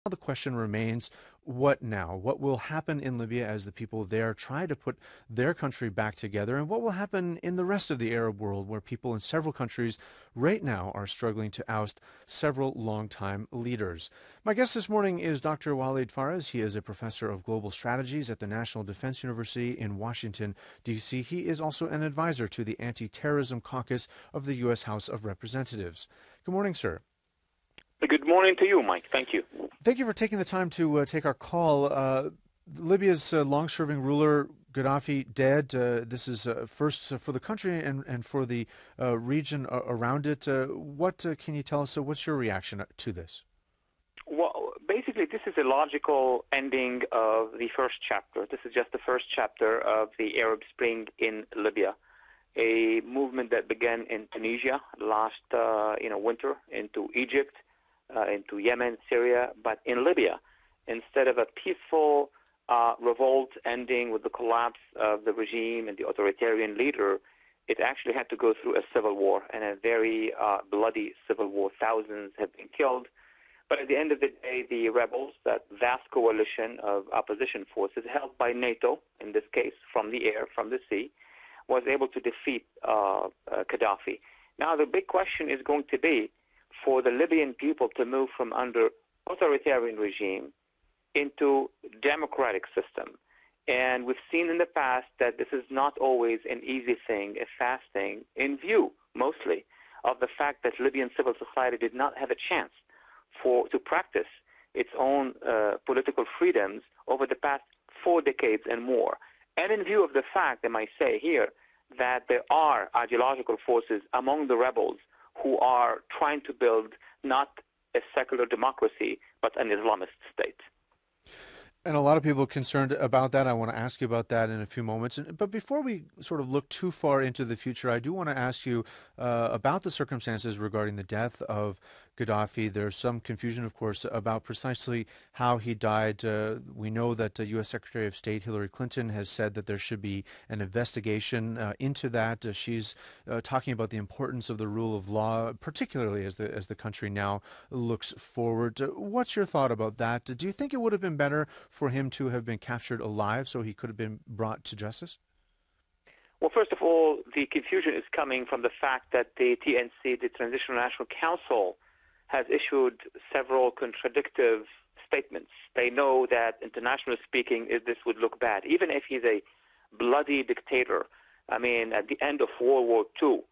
The question remains, what now? What will happen in Libya as the people there try to put their country back together? And what will happen in the rest of the Arab world, where people in several countries right now are struggling to oust several longtime leaders? My guest this morning is Dr. Walid Phares. He is a professor of global strategies at the National Defense University in Washington, D.C. He is also an advisor to the Anti-Terrorism Caucus of the U.S. House of Representatives. Good morning, sir. Good morning to you, Mike. Thank you. Thank you for taking the time to take our call. Libya's long-serving ruler, Gaddafi, dead. This is first for the country and for the region around it. What can you tell us? What's your reaction to this? Well, basically, this is a logical ending of the first chapter. This is just the first chapter of the Arab Spring in Libya, a movement that began in Tunisia last winter, into Egypt, into Yemen, Syria, but in Libya, instead of a peaceful revolt ending with the collapse of the regime and the authoritarian leader, it actually had to go through a civil war, and a very bloody civil war. Thousands have been killed. But at the end of the day, the rebels, that vast coalition of opposition forces held by NATO, in this case, from the air, from the sea, was able to defeat Gaddafi. Now, the big question is going to be for the Libyan people to move from under authoritarian regime into democratic system. And we've seen in the past that this is not always an easy thing, a fast thing, in view mostly of the fact that Libyan civil society did not have a chance to practice its own political freedoms over the past 4 decades and more. And in view of the fact, I might say here, that there are ideological forces among the rebels who are trying to build not a secular democracy, but an Islamist state. And a lot of people are concerned about that. I want to ask you about that in a few moments. But before we sort of look too far into the future, I do want to ask you about the circumstances regarding the death of Gaddafi. There's some confusion, of course, about precisely how he died. We know that U.S. Secretary of State Hillary Clinton has said that there should be an investigation into that. She's talking about the importance of the rule of law, particularly as the country now looks forward. What's your thought about that? Do you think it would have been better for him to have been captured alive so he could have been brought to justice? Well, first of all, the confusion is coming from the fact that the TNC, the Transitional National Council, has issued several contradictory statements. They know that, internationally speaking, this would look bad. Even if he's a bloody dictator, I mean, at the end of World War II,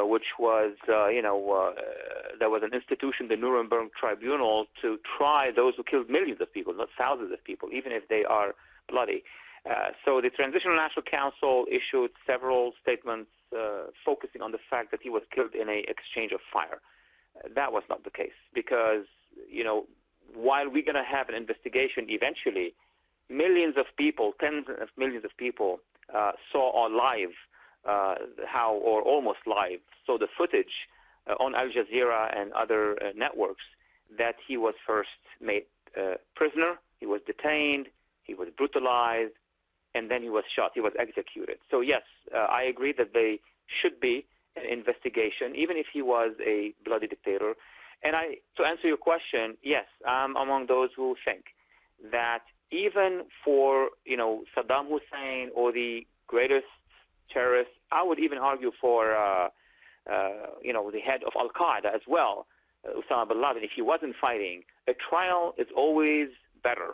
which was, there was an institution, the Nuremberg Tribunal, to try those who killed millions of people, not thousands of people, even if they are bloody. So the Transitional National Council issued several statements focusing on the fact that he was killed in an exchange of fire. That was not the case because, while we're going to have an investigation eventually, millions of people, tens of millions of people saw on live or almost live, saw the footage on Al Jazeera and other networks that he was first made prisoner, he was detained, he was brutalized, and then he was shot, he was executed. So yes, I agree that there should be an investigation, even if he was a bloody dictator. And to answer your question, yes, I'm among those who think that even for, Saddam Hussein or the greatest terrorists, I would even argue for, the head of Al-Qaeda as well, Osama bin Laden, if he wasn't fighting. A trial is always better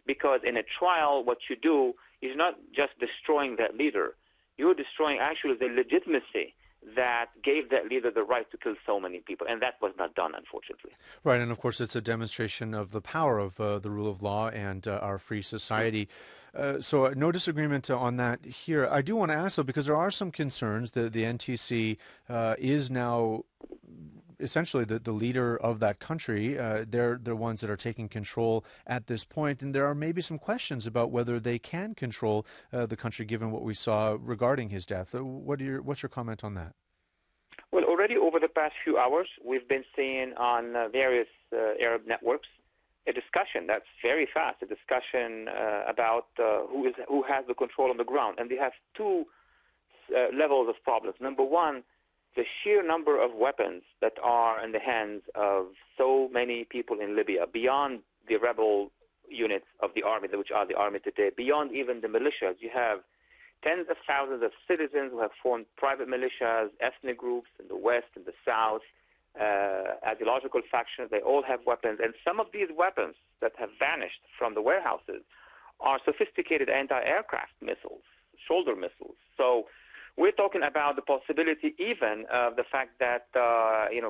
because in a trial, what you do is not just destroying that leader. You're destroying actually the legitimacy that gave that leader the right to kill so many people, and that was not done, unfortunately. Right, and of course it's a demonstration of the power of the rule of law and our free society. So no disagreement on that here. I do want to ask, though, because there are some concerns that the NTC is now essentially the leader of that country. They're the ones that are taking control at this point, and there are maybe some questions about whether they can control the country given what we saw regarding his death. What's your comment on that? Well, already over the past few hours, we've been seeing on various Arab networks a discussion that's very fast, a discussion about who has the control on the ground. And they have two levels of problems. Number one, the sheer number of weapons that are in the hands of so many people in Libya, beyond the rebel units of the army, which are the army today, beyond even the militias. You have tens of thousands of citizens who have formed private militias, ethnic groups in the West and the South, ideological factions. They all have weapons. And some of these weapons that have vanished from the warehouses are sophisticated anti-aircraft missiles, shoulder missiles. So we're talking about the possibility even of the fact that,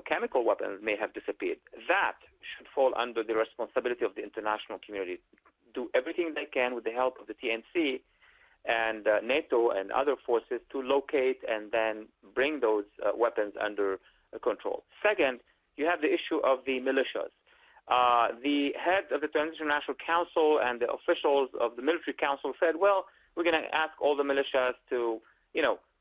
chemical weapons may have disappeared. That should fall under the responsibility of the international community. Do everything they can with the help of the TNC and NATO and other forces to locate and then bring those weapons under control. Second, you have the issue of the militias. The head of the Transitional National Council and the officials of the military council said, well, we're going to ask all the militias to,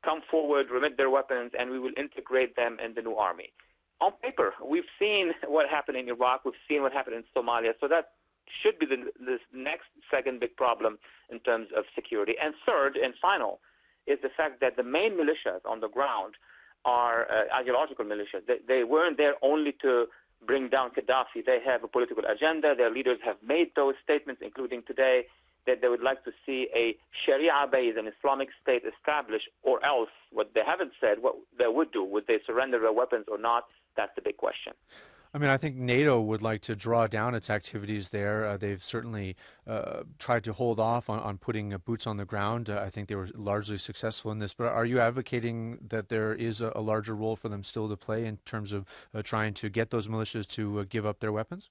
come forward, remit their weapons, and we will integrate them in the new army. On paper, we've seen what happened in Iraq. We've seen what happened in Somalia. So that should be the next second big problem in terms of security. And third and final is the fact that the main militias on the ground are ideological militias. They weren't there only to bring down Gaddafi. They have a political agenda. Their leaders have made those statements, including today, that they would like to see a Sharia-based and Islamic state established, or else what they haven't said, what they would do. Would they surrender their weapons or not? That's the big question. I mean, I think NATO would like to draw down its activities there. They've certainly tried to hold off on putting boots on the ground. I think they were largely successful in this. But are you advocating that there is a larger role for them still to play in terms of trying to get those militias to give up their weapons?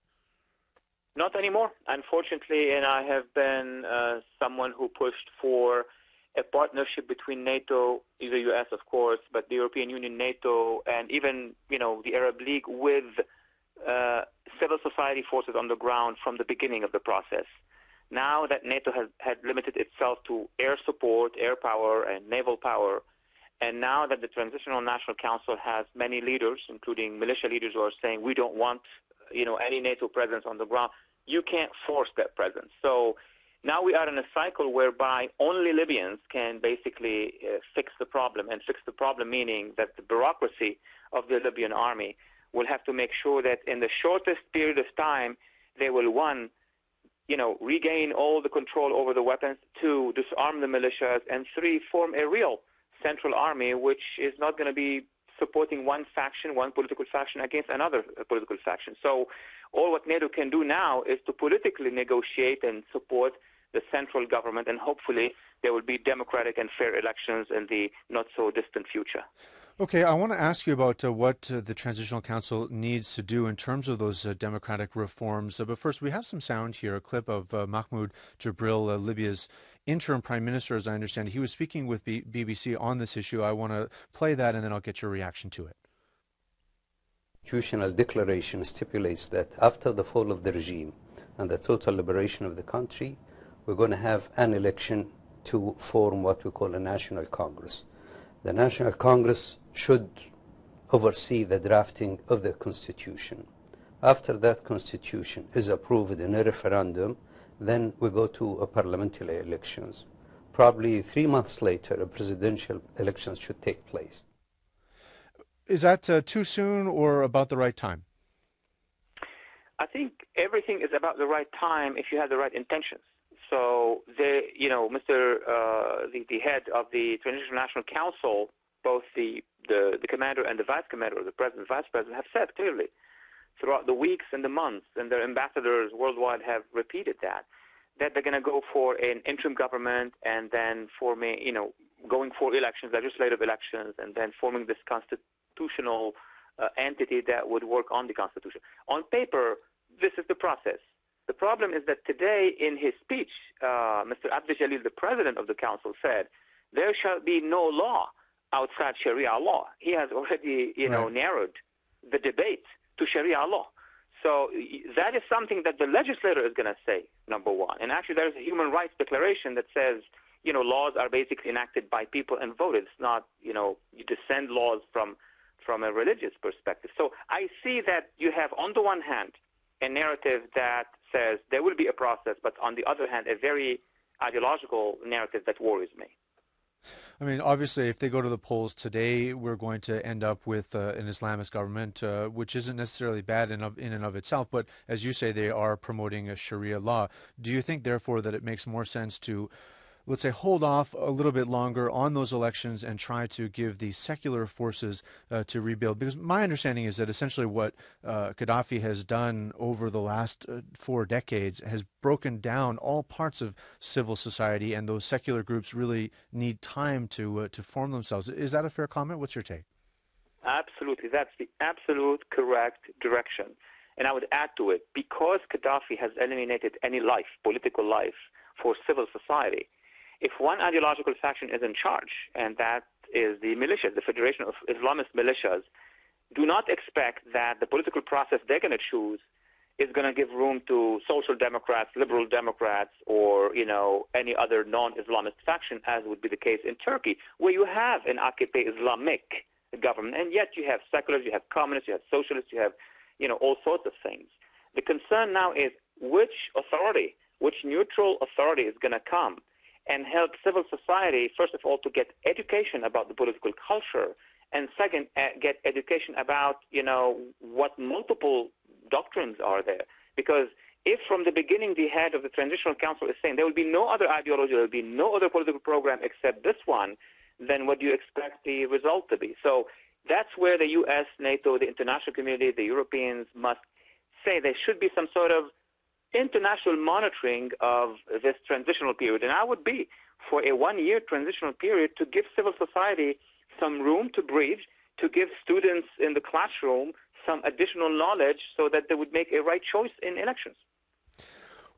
Not anymore, unfortunately, and I have been someone who pushed for a partnership between NATO, the U.S., of course, but the European Union, NATO, and even, the Arab League with civil society forces on the ground from the beginning of the process. Now that NATO had limited itself to air support, air power, and naval power, and now that the Transitional National Council has many leaders, including militia leaders who are saying we don't want, any NATO presence on the ground, you can't force that presence. So now we are in a cycle whereby only Libyans can basically fix the problem, and fix the problem meaning that the bureaucracy of the Libyan army will have to make sure that in the shortest period of time, they will, one, regain all the control over the weapons, two, disarm the militias, and three, form a real central army, which is not going to be supporting one faction, one political faction against another political faction. So all what NATO can do now is to politically negotiate and support the central government, and hopefully there will be democratic and fair elections in the not-so-distant future. Okay, I want to ask you about what the Transitional Council needs to do in terms of those democratic reforms. But first, we have some sound here, a clip of Mahmoud Jibril, Libya's interim prime minister, as I understand. He was speaking with BBC on this issue. I want to play that, and then I'll get your reaction to it. Constitutional declaration stipulates that after the fall of the regime and the total liberation of the country, we're going to have an election to form what we call a National Congress. The National Congress should oversee the drafting of the Constitution. After that Constitution is approved in a referendum, then we go to a parliamentary elections. Probably 3 months later, a presidential elections should take place. Is that too soon or about the right time? I think everything is about the right time if you have the right intentions. So, the head of the Transitional National Council, both the commander and the vice commander, or the president and vice president, have said clearly throughout the weeks and the months, and their ambassadors worldwide have repeated that they're going to go for an interim government and then going for elections, legislative elections, and then forming this constitutional entity that would work on the Constitution. On paper, this is the process. The problem is that today, in his speech, Mr. Abdel Jalil, the president of the council, said, there shall be no law outside Sharia law. He has already, narrowed the debate to Sharia law. So that is something that the legislator is going to say, number one. And actually, there's a human rights declaration that says, laws are basically enacted by people and voted. It's not, you descend laws from a religious perspective. So I see that you have, on the one hand, a narrative that says there will be a process, but on the other hand, a very ideological narrative that worries me. I mean, obviously, if they go to the polls today, we're going to end up with an Islamist government, which isn't necessarily bad in and of itself. But as you say, they are promoting a Sharia law. Do you think, therefore, that it makes more sense to, let's say, hold off a little bit longer on those elections and try to give the secular forces to rebuild? Because my understanding is that essentially what Gaddafi has done over the last 4 decades has broken down all parts of civil society, and those secular groups really need time to form themselves. Is that a fair comment? What's your take? Absolutely. That's the absolute correct direction. And I would add to it, because Gaddafi has eliminated any life, political life, for civil society, if one ideological faction is in charge, and that is the militias, the Federation of Islamist Militias, do not expect that the political process they're going to choose is going to give room to social democrats, liberal democrats, or, any other non-Islamist faction, as would be the case in Turkey, where you have an AKP Islamic government, and yet you have seculars, you have communists, you have socialists, you have, all sorts of things. The concern now is which neutral authority is going to come and help civil society, first of all, to get education about the political culture, and second, get education about, what multiple doctrines are there. Because if from the beginning the head of the Transitional Council is saying there will be no other ideology, there will be no other political program except this one, then what do you expect the result to be? So that's where the U.S., NATO, the international community, the Europeans must say there should be some sort of international monitoring of this transitional period. And I would be for a one-year transitional period to give civil society some room to breathe, to give students in the classroom some additional knowledge so that they would make a right choice in elections.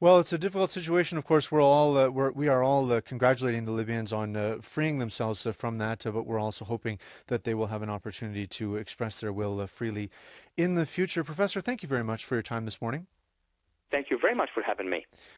Well, it's a difficult situation. Of course, we are all congratulating the Libyans on freeing themselves from that, but we're also hoping that they will have an opportunity to express their will freely in the future. Professor, thank you very much for your time this morning. Thank you very much for having me.